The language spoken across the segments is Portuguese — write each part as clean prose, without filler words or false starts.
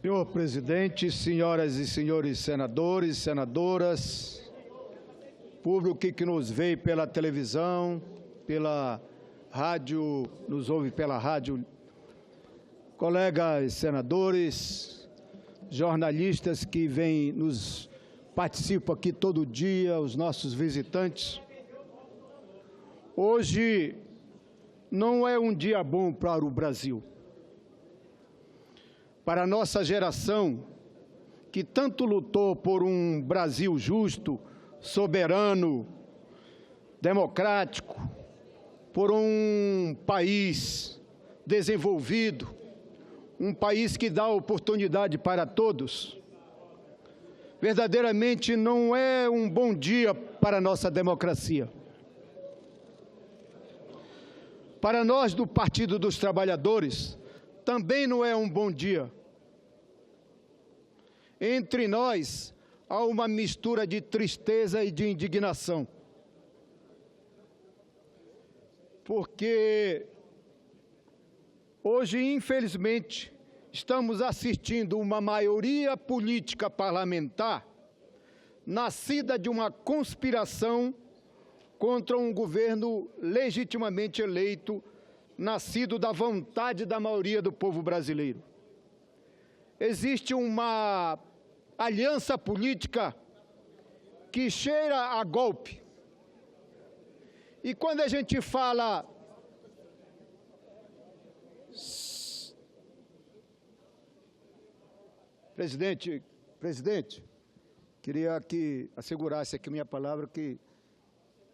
Senhor presidente, senhoras e senhores senadores, senadoras, público que nos vê pela televisão, pela rádio, nos ouve pela rádio, colegas senadores, jornalistas que participam aqui todo dia, os nossos visitantes. Hoje não é um dia bom para o Brasil. Para a nossa geração, que tanto lutou por um Brasil justo, soberano, democrático, por um país desenvolvido, um país que dá oportunidade para todos, verdadeiramente não é um bom dia para a nossa democracia. Para nós do Partido dos Trabalhadores, também não é um bom dia. Entre nós, há uma mistura de tristeza e de indignação. Porque hoje, infelizmente, estamos assistindo uma maioria política parlamentar nascida de uma conspiração contra um governo legitimamente eleito, nascido da vontade da maioria do povo brasileiro. Existe uma aliança política que cheira a golpe. E quando a gente fala Presidente, queria que assegurasse aqui minha palavra, que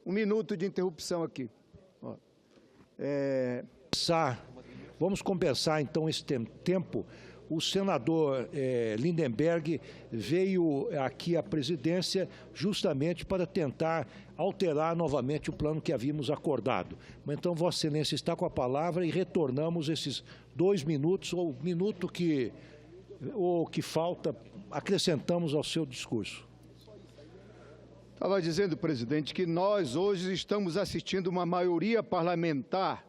um minuto de interrupção aqui. Vamos compensar, então, esse tempo. O senador Lindenberg veio aqui à presidência justamente para tentar alterar novamente o plano que havíamos acordado. Então, Vossa Excelência está com a palavra e retornamos esses 2 minutos, ou o minuto que falta, acrescentamos ao seu discurso. Estava dizendo, presidente, que nós hoje estamos assistindo uma maioria parlamentar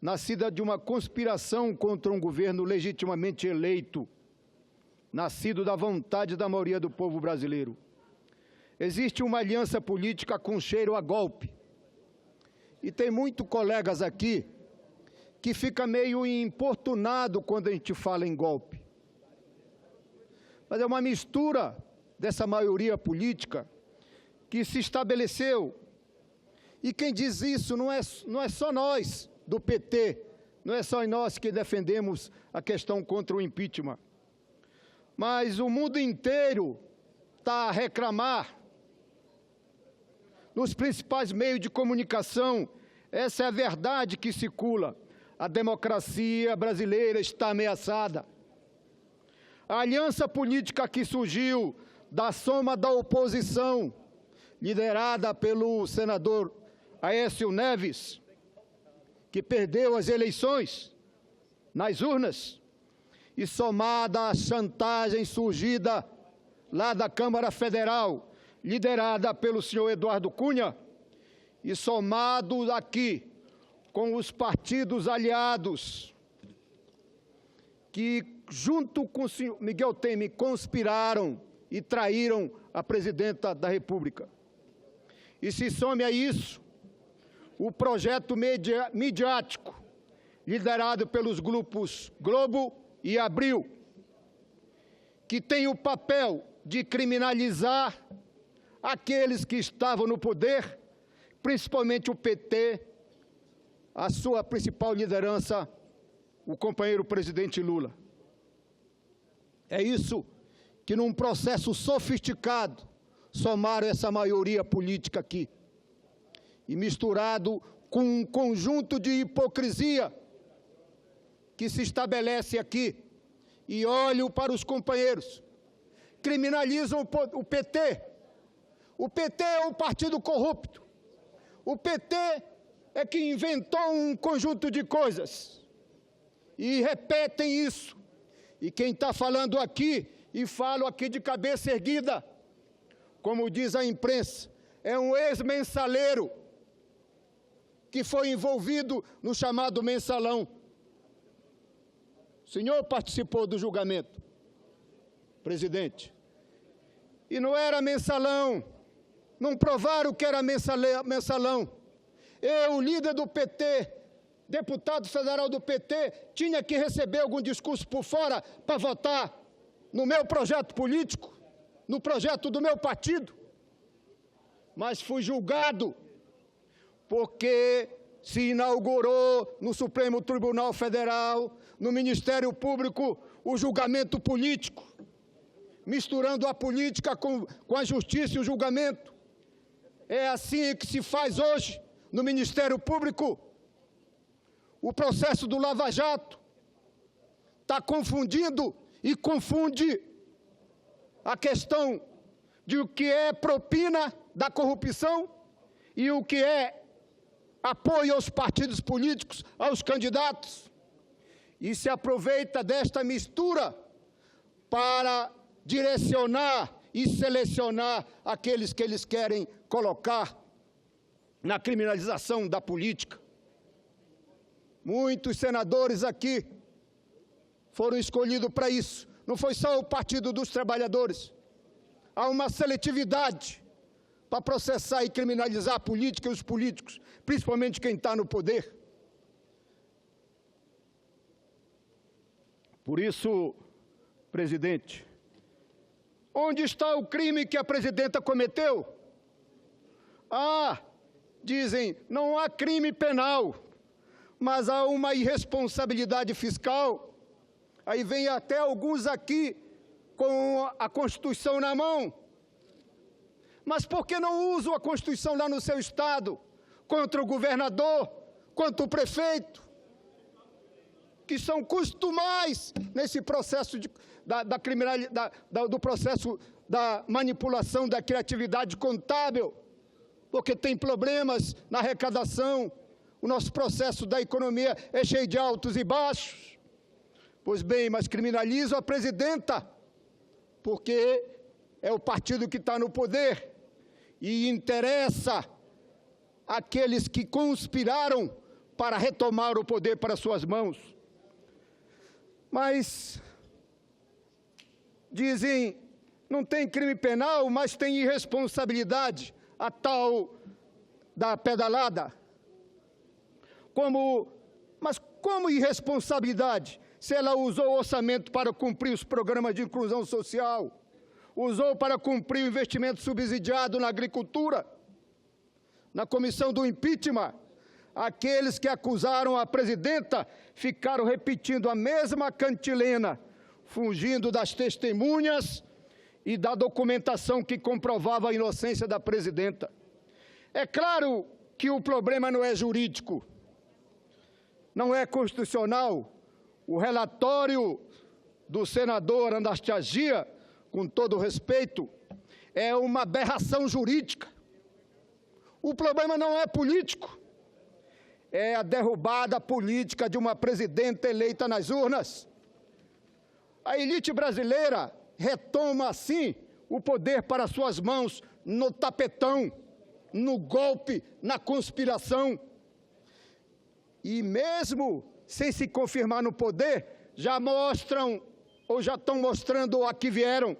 nascida de uma conspiração contra um governo legitimamente eleito, nascido da vontade da maioria do povo brasileiro. Existe uma aliança política com cheiro a golpe. E tem muitos colegas aqui que fica meio importunado quando a gente fala em golpe. Mas é uma mistura dessa maioria política que se estabeleceu. E quem diz isso não é só nós do PT, não é só nós que defendemos a questão contra o impeachment. Mas o mundo inteiro está a reclamar. Nos principais meios de comunicação, essa é a verdade que circula. A democracia brasileira está ameaçada. A aliança política que surgiu da soma da oposição, liderada pelo senador Aécio Neves, que perdeu as eleições nas urnas, e somada à chantagem surgida lá da Câmara Federal, liderada pelo senhor Eduardo Cunha, e somado aqui com os partidos aliados, que junto com o senhor Miguel Temer conspiraram e traíram a presidenta da República. E se some a isso o projeto midiático, liderado pelos grupos Globo e Abril, que tem o papel de criminalizar aqueles que estavam no poder, principalmente o PT, a sua principal liderança, o companheiro presidente Lula. É isso que, num processo sofisticado, somaram essa maioria política aqui, e misturado com um conjunto de hipocrisia que se estabelece aqui. E olho para os companheiros, criminalizam o PT. O PT é um partido corrupto. O PT é que inventou um conjunto de coisas. E repetem isso. E quem está falando aqui, e falo aqui de cabeça erguida, como diz a imprensa, é um ex-mensaleiro que foi envolvido no chamado mensalão. O senhor participou do julgamento. presidente. E não era mensalão, não provaram que era mensalão. Eu, líder do PT, deputado federal do PT, tinha que receber algum discurso por fora para votar no meu projeto político, no projeto do meu partido. Mas fui julgado, porque se inaugurou no Supremo Tribunal Federal, no Ministério Público, o julgamento político, misturando a política com a justiça e o julgamento. É assim que se faz hoje no Ministério Público. O processo do Lava Jato está confundindo e confunde a questão de o que é propina da corrupção e o que é apoio aos partidos políticos, aos candidatos. E se aproveita desta mistura para direcionar e selecionar aqueles que eles querem colocar na criminalização da política. Muitos senadores aqui foram escolhidos para isso. Não foi só o Partido dos Trabalhadores. Há uma seletividade para processar e criminalizar a política e os políticos, principalmente quem está no poder. Por isso, presidente, onde está o crime que a presidenta cometeu? Dizem, não há crime penal, mas há uma irresponsabilidade fiscal. Aí vem até alguns aqui com a Constituição na mão. Mas por que não usam a Constituição lá no seu estado, contra o governador, contra o prefeito, que são costumais nesse processo do processo da manipulação da criatividade contábil, porque tem problemas na arrecadação, o nosso processo da economia é cheio de altos e baixos. Pois bem, mas criminalizam a presidenta, porque é o partido que está no poder e interessa aqueles que conspiraram para retomar o poder para suas mãos. Mas dizem, não tem crime penal, mas tem irresponsabilidade, a tal da pedalada. Mas como irresponsabilidade? Se ela usou o orçamento para cumprir os programas de inclusão social, usou para cumprir o investimento subsidiado na agricultura, na comissão do impeachment, aqueles que acusaram a presidenta ficaram repetindo a mesma cantilena, fugindo das testemunhas e da documentação que comprovava a inocência da presidenta. É claro que o problema não é jurídico, não é constitucional. O relatório do senador Anastasia, com todo respeito, é uma aberração jurídica. O problema não é político, é a derrubada política de uma presidenta eleita nas urnas. A elite brasileira retoma, assim, o poder para suas mãos no tapetão, no golpe, na conspiração. E mesmo sem se confirmar no poder, já mostram, ou já estão mostrando a que vieram.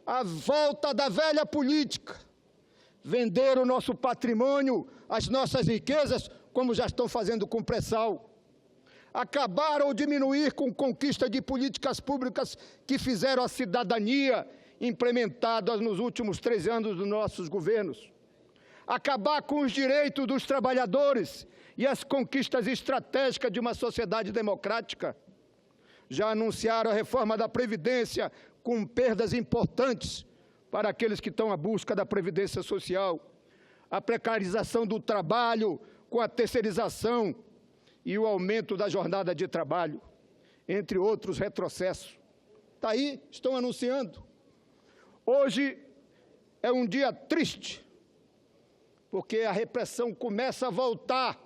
A volta da velha política. Vender o nosso patrimônio, as nossas riquezas, como já estão fazendo com o pré-sal. Acabar ou diminuir com conquista de políticas públicas que fizeram a cidadania implementadas nos últimos 3 anos dos nossos governos. Acabar com os direitos dos trabalhadores e as conquistas estratégicas de uma sociedade democrática. Já anunciaram a reforma da Previdência com perdas importantes para aqueles que estão à busca da Previdência Social. A precarização do trabalho com a terceirização e o aumento da jornada de trabalho, entre outros retrocessos. Está aí, estão anunciando. Hoje é um dia triste, porque a repressão começa a voltar.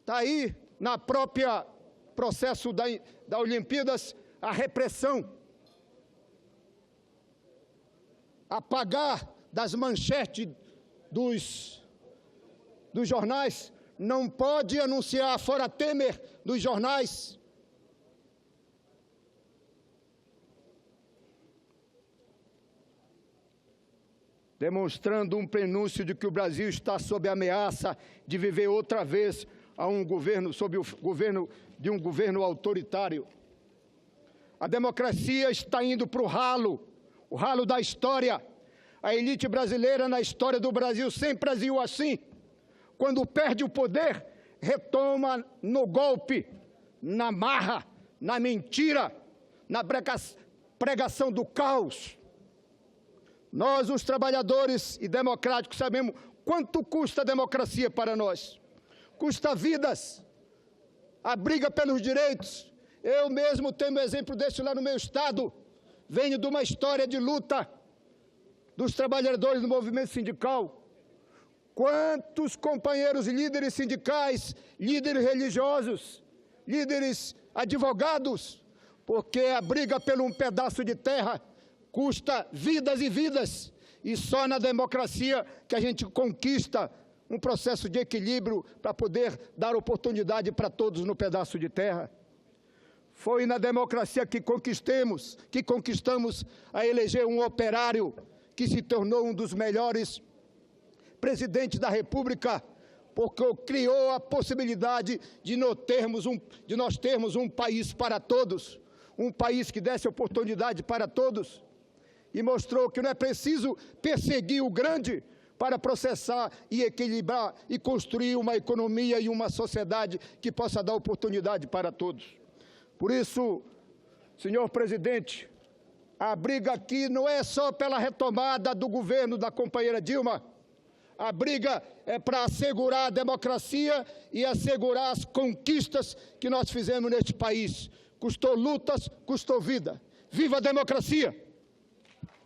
Está aí, na própria processo da Olimpíadas, a repressão. Apagar das manchetes dos jornais. Não pode anunciar fora Temer dos jornais. demonstrando um prenúncio de que o Brasil está sob a ameaça de viver outra vez sob o governo de um governo autoritário. A democracia está indo para o ralo da história. A elite brasileira na história do Brasil sempre agiu assim. Quando perde o poder, retoma no golpe, na marra, na mentira, na pregação do caos. Nós, os trabalhadores e democráticos, sabemos quanto custa a democracia para nós. Custa vidas, a briga pelos direitos. Eu mesmo tenho um exemplo desse lá no meu estado. Venho de uma história de luta dos trabalhadores do movimento sindical. Quantos companheiros líderes sindicais, líderes religiosos, líderes advogados, porque a briga por um pedaço de terra custa vidas e vidas, e só na democracia que a gente conquista um processo de equilíbrio para poder dar oportunidade para todos no pedaço de terra. Foi na democracia que conquistamos a eleger um operário que se tornou um dos melhores presidentes da República, porque criou a possibilidade de nós termos um país para todos, um país que desse oportunidade para todos, e mostrou que não é preciso perseguir o grande para processar e equilibrar e construir uma economia e uma sociedade que possa dar oportunidade para todos. Por isso, senhor presidente, a briga aqui não é só pela retomada do governo da companheira Dilma. A briga é para assegurar a democracia e assegurar as conquistas que nós fizemos neste país. Custou lutas, custou vida. Viva a democracia!